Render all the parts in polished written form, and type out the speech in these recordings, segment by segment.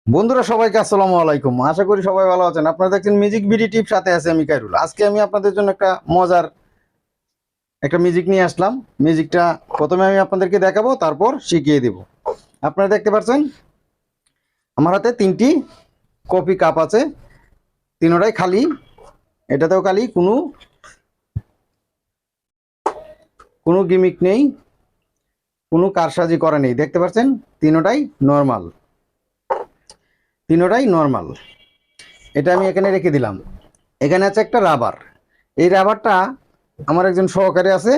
বন্ধুরা সবাইকে আসসালামু আলাইকুম। আশা করি সবাই ভালো আছেন। আপনারা দেখছেন মিউজিক বিডি টিপ, সাথে আছে আমি কাইরুল। আজকে আমি আপনাদের জন্য একটা মজার মিউজিক নিয়ে আসলাম। মিউজিকটা প্রথমে আমি আপনাদেরকে দেখাবো, তারপর শিখিয়ে দেব। আপনারা দেখতে পাচ্ছেন আমার হাতে তিনটি কফি কাপ আছে, তিনটাই খালি। এটাতেও খালি, কোনো গিমিক নেই, কোনো কারসাজি করা নেই। দেখতে পাচ্ছেন তিনটাই নর্মাল। এটা আমি এখানে রেখে দিলাম। এখানে আছে একটা রাবার। এই রাবারটা আমার একজন সহকারী আছে,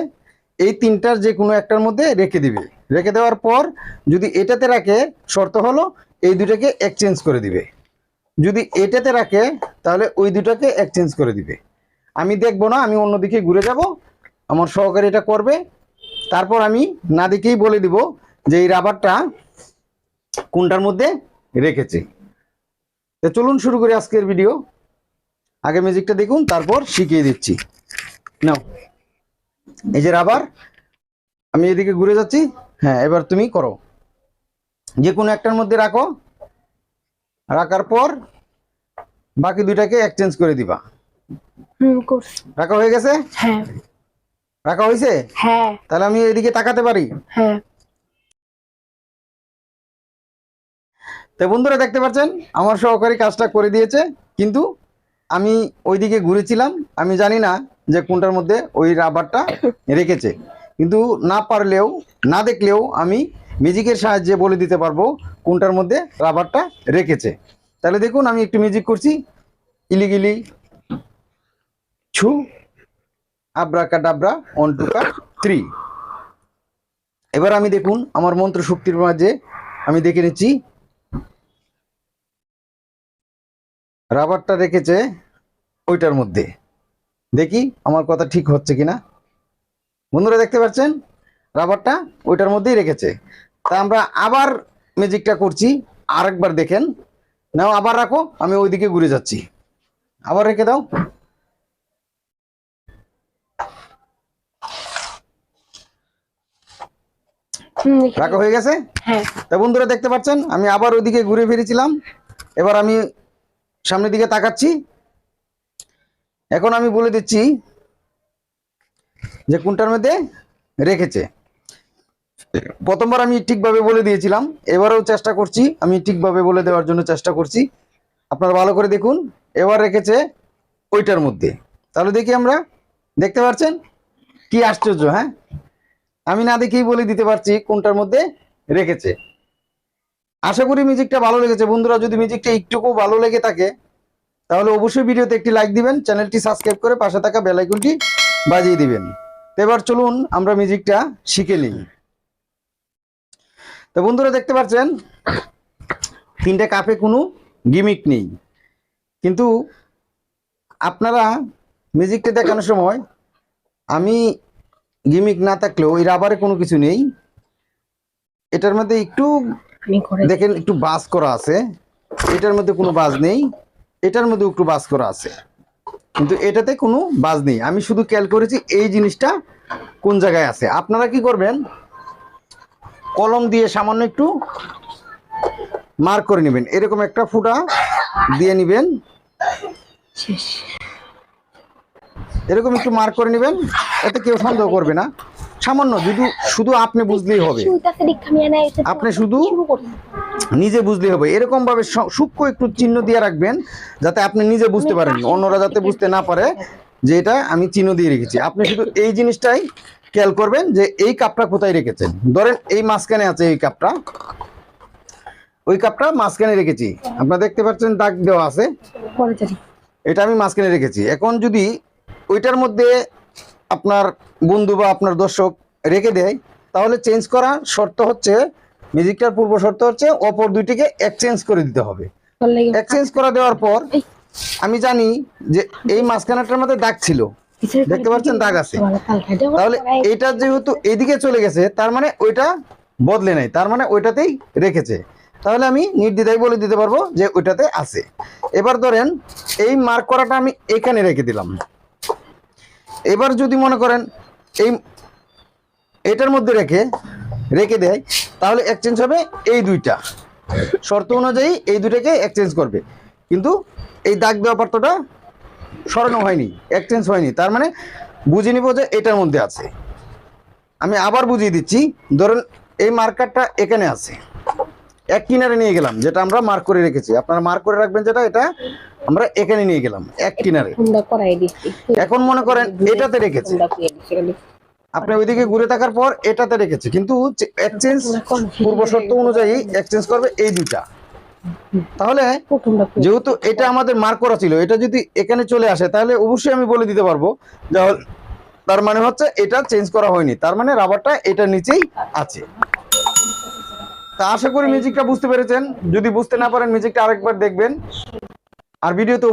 এই তিনটার যে কোনো একটার মধ্যে রেখে দিবে। রেখে দেওয়ার পর যদি এটাতে রাখে, শর্ত হলো এই দুটাকে এক্সচেঞ্জ করে দিবে। যদি এটাতে রাখে তাহলে ওই দুটাকে এক্সচেঞ্জ করে দিবে। আমি দেখবো না, আমি অন্যদিকে ঘুরে যাব, আমার সহকারী এটা করবে। তারপর আমি না দেখেই বলে দিব যে এই রাবারটা কোনটার মধ্যে রেখেছে। তো চলুন শুরু করি আজকের ভিডিও। আগে মিউজিকটা দেখুন, তারপর শিখিয়ে দিচ্ছি। নাও, এই যে রাবার, আমি এদিকে ঘুরে যাচ্ছি। হ্যাঁ, এবার তুমি করো, যে কোনো একটার মধ্যে রাখো। রাখার পর বাকি দুইটাকে এক্সচেঞ্জ করে দিবা। রাখা হয়ে গেছে? হ্যাঁ। রাখা হয়েছে? হ্যাঁ। তাহলে আমি এদিকে তাকাতে পারি? হ্যাঁ। তো বন্ধুরা দেখতে পাচ্ছেন আমার সহকারী কাজটা করে দিয়েছে, কিন্তু আমি ওইদিকে ঘুরেছিলাম। আমি জানি না যে কোনটার মধ্যে ওই রাবারটা রেখেছে, কিন্তু না পারলেও না দেখলেও আমি মিউজিকের সাহায্যে বলে দিতে পারবো কোনটার মধ্যে রাবারটা রেখেছে। তাহলে দেখুন, আমি একটু মিউজিক করছি। ইলিগিলি ছু আব্রাকাডাব্রা 1 2 3। এবার আমি দেখুন আমার মন্ত্র শক্তির মাঝে আমি দেখে নিচ্ছি রাবারটা রেখেছে ওইটার মধ্যে। দেখি আমার কথা ঠিক হচ্ছে কিনা। বন্ধুরা দেখতে পাচ্ছেন রাবারটা ওইটার মধ্যেই রেখেছে। তা আমরা আবার ম্যাজিকটা করছি, আরেকবার দেখেন। নাও, আবার রাখো, আমি ওইদিকে ঘুরে যাচ্ছি। আবার রেখে দাও। রাখা হয়ে গেছে? হ্যাঁ। তা বন্ধুরা দেখতে পাচ্ছেন আমি আবার ওইদিকে ঘুরে ফিরেছিলাম। এবার আমি সামনের দিকে তাকাচ্ছি। এখন আমি বলে দিচ্ছি যে কোনটার মধ্যে রেখেছে। প্রথমবার আমি ঠিকভাবে বলে দিয়েছিলাম, এবারেও চেষ্টা করছি আমি ঠিকভাবে বলে দেওয়ার জন্য চেষ্টা করছি। আপনারা ভালো করে দেখুন, এবার রেখেছে ওইটার মধ্যে। তাহলে দেখি আমরা, দেখতে পাচ্ছেন কি আশ্চর্য। হ্যাঁ, আমি না দেখেই বলে দিতে পারছি কোনটার মধ্যে রেখেছে। আশা করি মিউজিকটা ভালো লেগেছে। বন্ধুরা যদি মিউজিকটা একটুকু ভালো লেগে থাকে তাহলে অবশ্যই ভিডিওতে একটি লাইক দিবেন, চ্যানেলটি সাবস্ক্রাইব করে পাশে থাকা বেল আইকনটি বাজিয়ে দিবেন। তো এবার চলুন আমরা মিউজিকটা শিখে নিই। তো বন্ধুরা দেখতে পাচ্ছেন তিনটে কাপে কোনো গিমিক নেই, কিন্তু আপনারা মিউজিকটা দেখানোর সময় আমি গিমিক না থাকলেও ওই রাবারে কোনো কিছু নেই। এটার মধ্যে একটু দেখেন, একটু বাজ করা আছে। এটার মধ্যে কোনো বাজ নেই, এটার মধ্যে একটু বাজ করা আছে, কিন্তু এটাতে কোনো বাজ নেই। আমি শুধু খেয়াল করেছি এই জিনিসটা কোন জায়গায় আছে। আপনারা কি করবেন, কলম দিয়ে সামান্য একটু মার্ক করে নেবেন, এরকম একটা ফুটা দিয়ে নেবেন, এরকম একটু মার্ক করে নেবেন। এতে কেউ সন্দেহ করবে না। সামান্য, যদি শুধু আপনি বুঝলেই হবে, আপনি শুধু নিজে বুঝলেই হবে। এরকম ভাবে সূক্ষ্ম একটু চিহ্ন দিয়ে রাখবেন, যাতে আপনি নিজে বুঝতে পারেন, অন্যরা যাতে বুঝতে না পারে যে এটা আমি চিহ্ন দিয়ে রেখেছি। আপনি শুধু এই জিনিসটাই খেয়াল করবেন যে এই কাপটা কোথায় রেখেছেন। ধরেন এই মাঝখানে আছে এই কাপটা, ওই কাপটা মাঝখানে রেখেছি। আপনারা দেখতে পাচ্ছেন দাগ দেওয়া আছে, এটা আমি মাঝখানে রেখেছি। এখন যদি ওইটার মধ্যে আপনার বন্ধু বা আপনার দর্শক রেখে দেয়, তাহলে চেঞ্জ করা শর্ত হচ্ছে, মিউজিকটার পূর্ব শর্ত হচ্ছে অপর দুইটিকে এক্সচেঞ্জ করে দিতে হবে। এক্সচেঞ্জ করে দেওয়ার পর আমি জানি যে এই মাঝখানাটার মধ্যে দাগ ছিল, দেখতে পাচ্ছেন দাগ আছে। তাহলে এইটা যেহেতু এইদিকে চলে গেছে, তার মানে ওইটা বদলে নাই, তার মানে ওইটাতেই রেখেছে। তাহলে আমি নির্দ্বিধায় বলে দিতে পারবো যে ওইটাতে আছে। এবার ধরেন এই মার্ক করাটা আমি এখানে রেখে দিলাম। এবার যদি মনে করেন এই এটার মধ্যে রেখে দেয়, তাহলে এক্সচেঞ্জ হবে এই দুইটা। শর্ত অনুযায়ী এই দুটাকে এক্সচেঞ্জ করবে, কিন্তু এই দাগ দেওয়া পাত্রটা সরানো হয়নি, এক্সচেঞ্জ হয়নি, তার মানে বুঝে নিব যে এটার মধ্যে আছে। আমি আবার বুঝিয়ে দিচ্ছি, ধরুন এই মার্কারটা এখানে আছে, এক কিনারে নিয়ে গেলাম, যেটা আমরা মার্ক করে রেখেছি, আপনারা মার্ক করে রাখবেন, যেটা এটা আমরা এখানে নিয়ে গেলাম এক কিনারে। এখন মনে করেন এটাতে রেখেছি, আপনি ওইদিকে ঘুরে থাকার পর এটাতে রেখেছে, কিন্তু এক্সচেঞ্জ পূর্ব শর্ত অনুযায়ী এক্সচেঞ্জ করবে এই দুটা। তাহলে যেহেতু এটা আমাদের মার্ক করা ছিল, এটা যদি এখানে চলে আসে তাহলে অবশ্যই আমি বলে দিতে পারবো যে তার মানে হচ্ছে এটা চেঞ্জ করা হয়নি, তার মানে রাবারটা এটার নিচেই আছে। তা আশা করি মিউজিকটা বুঝতে পেরেছেন। যদি বুঝতে না পারেন মিউজিকটা আরেকবার দেখবেন, আর ভিডিওতে